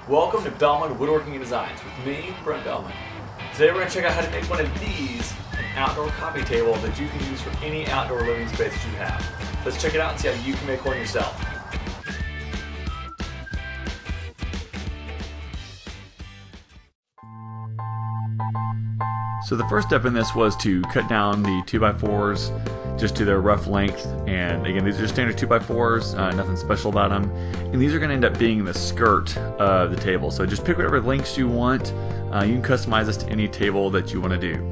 Welcome to Bellman Woodworking and Designs with me, Brent Bellman. Today we're going to check out how to make one of these an outdoor coffee table that you can use for any outdoor living space that you have. Let's check it out and see how you can make one yourself. So the first step in this was to cut down the 2x4s just to their rough length, and again, these are standard 2x4s, nothing special about them, and these are going to end up being the skirt of the table. So just pick whatever lengths you want. You can customize this to any table that you want to do.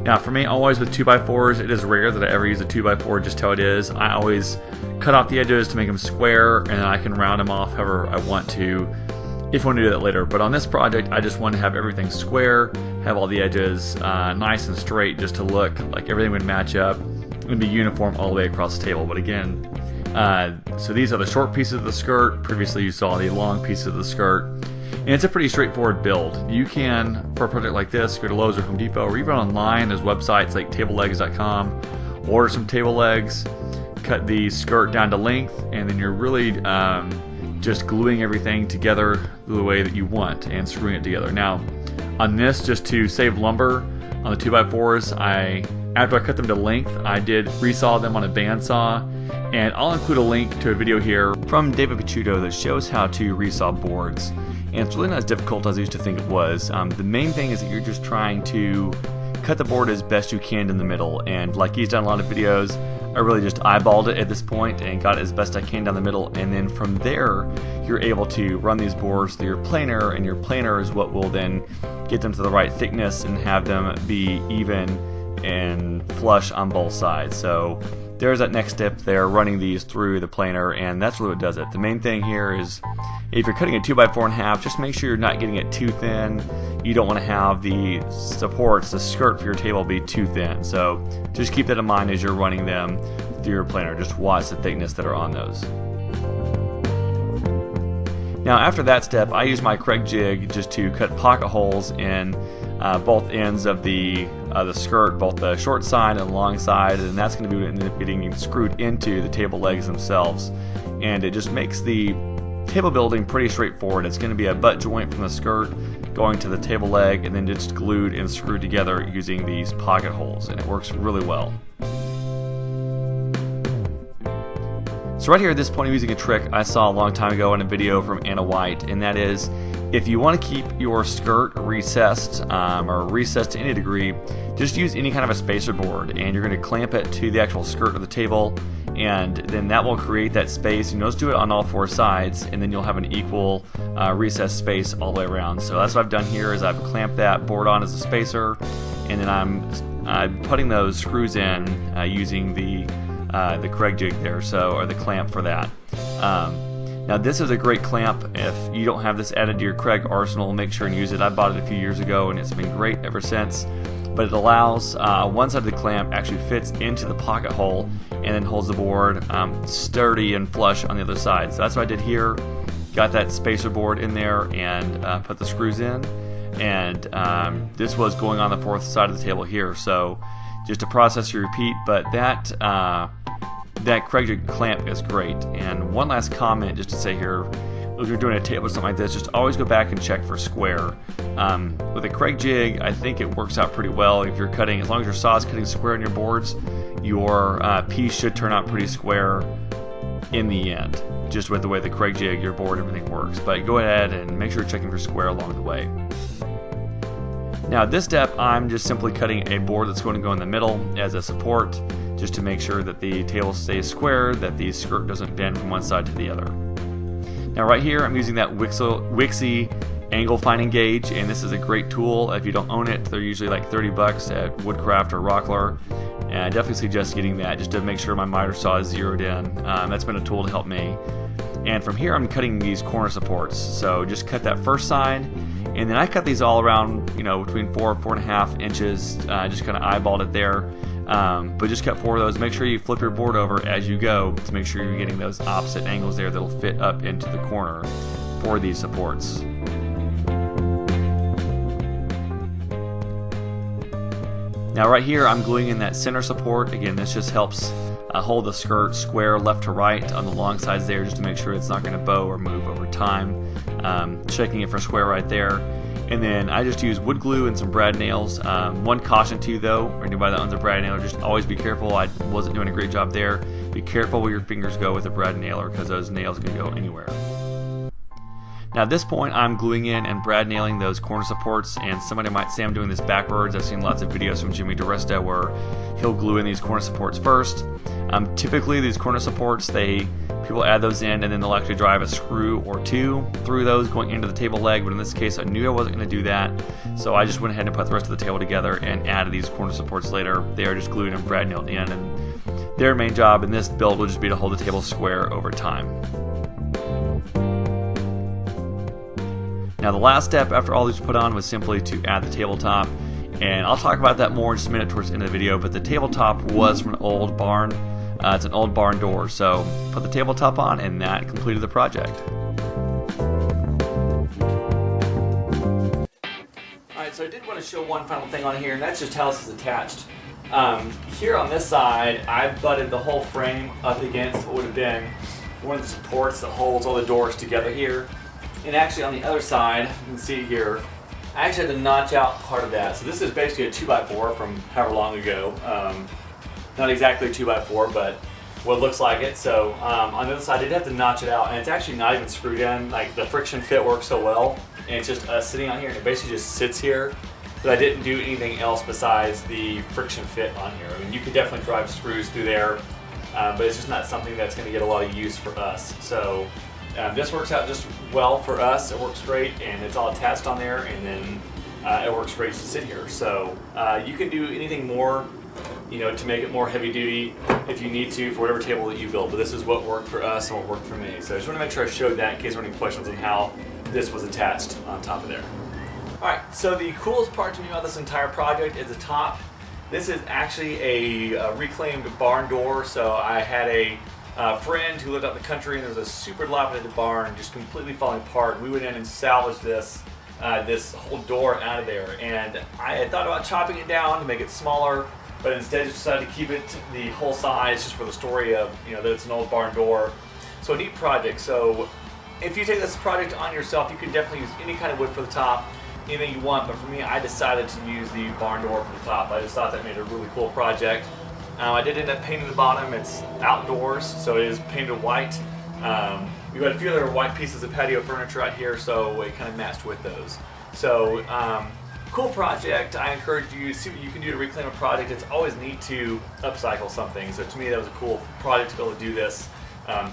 Now for me, always with 2x4s, it is rare that I ever use a 2x4 just how it is. I always cut off the edges to make them square, and then I can round them off however I want to if I want to do that later. But on this project, I just want to have everything square, have all the edges nice and straight, just to look like everything would match up and be uniform all the way across the table. But again, so these are the short pieces of the skirt. Previously you saw the long pieces of the skirt. And it's a pretty straightforward build. You can, for a project like this, go to Lowe's or Home Depot, or even online, there's websites like tablelegs.com, order some table legs, cut the skirt down to length, and then you're really just gluing everything together the way that you want and screwing it together. Now, on this, just to save lumber, on the 2x4s, after I cut them to length, I did resaw them on a bandsaw, and I'll include a link to a video here from David Picciuto that shows how to resaw boards. And it's really not as difficult as I used to think it was. The main thing is that you're just trying to cut the board as best you can in the middle, and like he's done a lot of videos, I really just eyeballed it at this point and got it as best I can down the middle, and then from there you're able to run these boards through your planer, and your planer is what will then get them to the right thickness and have them be even and flush on both sides. So there's that next step there, running these through the planer, and that's really what does it. The main thing here is if you're cutting a 2x4 in half, just make sure you're not getting it too thin. You don't want to have the supports, the skirt for your table, be too thin. So just keep that in mind as you're running them through your planer. Just watch the thickness that are on those. Now after that step, I use my Craig jig just to cut pocket holes in both ends of the skirt, both the short side and the long side, and that's going to be end up getting screwed into the table legs themselves. And it just makes the table building pretty straightforward. It's going to be a butt joint from the skirt going to the table leg, and then just glued and screwed together using these pocket holes, and it works really well. So right here at this point, I'm using a trick I saw a long time ago in a video from Anna White, and that is, if you want to keep your skirt recessed or recessed to any degree, just use any kind of a spacer board, and you're going to clamp it to the actual skirt of the table, and then that will create that space. You just do it on all four sides, and then you'll have an equal recessed space all the way around. So that's what I've done here, is I've clamped that board on as a spacer, and then I'm putting those screws in using the Craig jig there, or the clamp for that. Now this is a great clamp. If you don't have this added to your Craig arsenal, make sure and use it. I bought it a few years ago and it's been great ever since. But it allows, one side of the clamp actually fits into the pocket hole and then holds the board sturdy and flush on the other side. So that's what I did here. Got that spacer board in there and put the screws in. And this was going on the fourth side of the table here. So just a process you repeat, but that Craig jig clamp is great. And one last comment just to say here, if you're doing a table or something like this, just always go back and check for square. With a Craig jig, I think it works out pretty well. If you're cutting, as long as your saw is cutting square on your boards, your piece should turn out pretty square in the end, just with the way the Craig jig, your board, everything works. But go ahead and make sure you're checking for square along the way. Now at this step, I'm just simply cutting a board that's going to go in the middle as a support, just to make sure that the table stays square, that the skirt doesn't bend from one side to the other. Now right here, I'm using that Wixie angle finding gauge, and this is a great tool. If you don't own it, they're usually like $30 at Woodcraft or Rockler, and I definitely suggest getting that just to make sure my miter saw is zeroed in. That's been a tool to help me. And from here, I'm cutting these corner supports. So just cut that first side, and then I cut these all around, between 4.5 inches. Just kind of eyeballed it there. But just cut 4 of those. Make sure you flip your board over as you go to make sure you're getting those opposite angles there that'll fit up into the corner for these supports. Now right here, I'm gluing in that center support. Again, this just helps hold the skirt square left to right on the long sides there just to make sure it's not going to bow or move over time. Checking it for square right there. And then I just use wood glue and some brad nails. One caution to you though, for anybody that owns a brad nailer, just always be careful. I wasn't doing a great job there. Be careful where your fingers go with a brad nailer because those nails can go anywhere. Now at this point I'm gluing in and brad nailing those corner supports, and somebody might say I'm doing this backwards. I've seen lots of videos from Jimmy DiResta where he'll glue in these corner supports first. Typically these corner supports, people add those in and then they'll actually drive a screw or two through those going into the table leg, but in this case I knew I wasn't going to do that, so I just went ahead and put the rest of the table together and added these corner supports later. They are just glued and brad nailed in, and their main job in this build will just be to hold the table square over time. Now the last step after all these were put on was simply to add the tabletop, and I'll talk about that more in just a minute towards the end of the video, but the tabletop was from an old barn. It's an old barn door, so put the tabletop on and that completed the project. Alright, so I did want to show one final thing on here, and that's just how this is attached. Here on this side, I butted the whole frame up against what would have been one of the supports that holds all the doors together here. And actually on the other side, you can see here, I actually had to notch out part of that. So this is basically a 2x4 from however long ago. Not exactly a 2x4, but what looks like it. So on the other side, I did have to notch it out, and it's actually not even screwed in. Like the friction fit works so well, and it's just us sitting on here, and it basically just sits here. But I didn't do anything else besides the friction fit on here. I mean, you could definitely drive screws through there, but it's just not something that's going to get a lot of use for us. So this works out just well for us. It works great, and it's all attached on there, and then it works great to sit here. So you can do anything more, to make it more heavy duty if you need to for whatever table that you build. But this is what worked for us and what worked for me. So I just want to make sure I showed that in case there are any questions on how this was attached on top of there. Alright, so the coolest part to me about this entire project is the top. This is actually a reclaimed barn door. So I had a friend who lived out in the country, and there was a super dilapidated barn just completely falling apart. We went in and salvaged this whole door out of there, and I had thought about chopping it down to make it smaller, but instead just decided to keep it the whole size just for the story of that it's an old barn door. So a neat project. So if you take this project on yourself, you can definitely use any kind of wood for the top, anything you want, but for me I decided to use the barn door for the top. I just thought that made a really cool project. I did end up painting the bottom. It's outdoors, so it is painted white. We've got a few other white pieces of patio furniture out here, so it kind of matched with those. So cool project. I encourage you to see what you can do to reclaim a project. It's always neat to upcycle something. So to me, that was a cool project to be able to do this.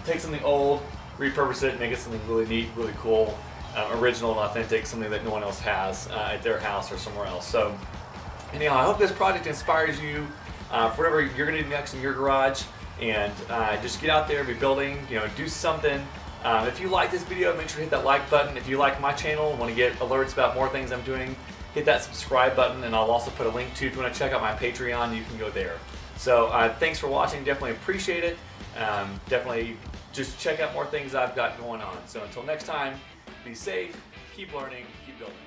Take something old, repurpose it, make it something really neat, really cool, original and authentic, something that no one else has at their house or somewhere else. So anyhow, I hope this project inspires you for whatever you're going to do next in your garage, and just get out there, be building, do something. If you like this video, make sure to hit that like button. If you like my channel and want to get alerts about more things I'm doing, hit that subscribe button, and I'll also put a link to, if you want to check out my Patreon, you can go there. So thanks for watching, definitely appreciate it. Definitely just check out more things I've got going on. So until next time, be safe, keep learning, keep building.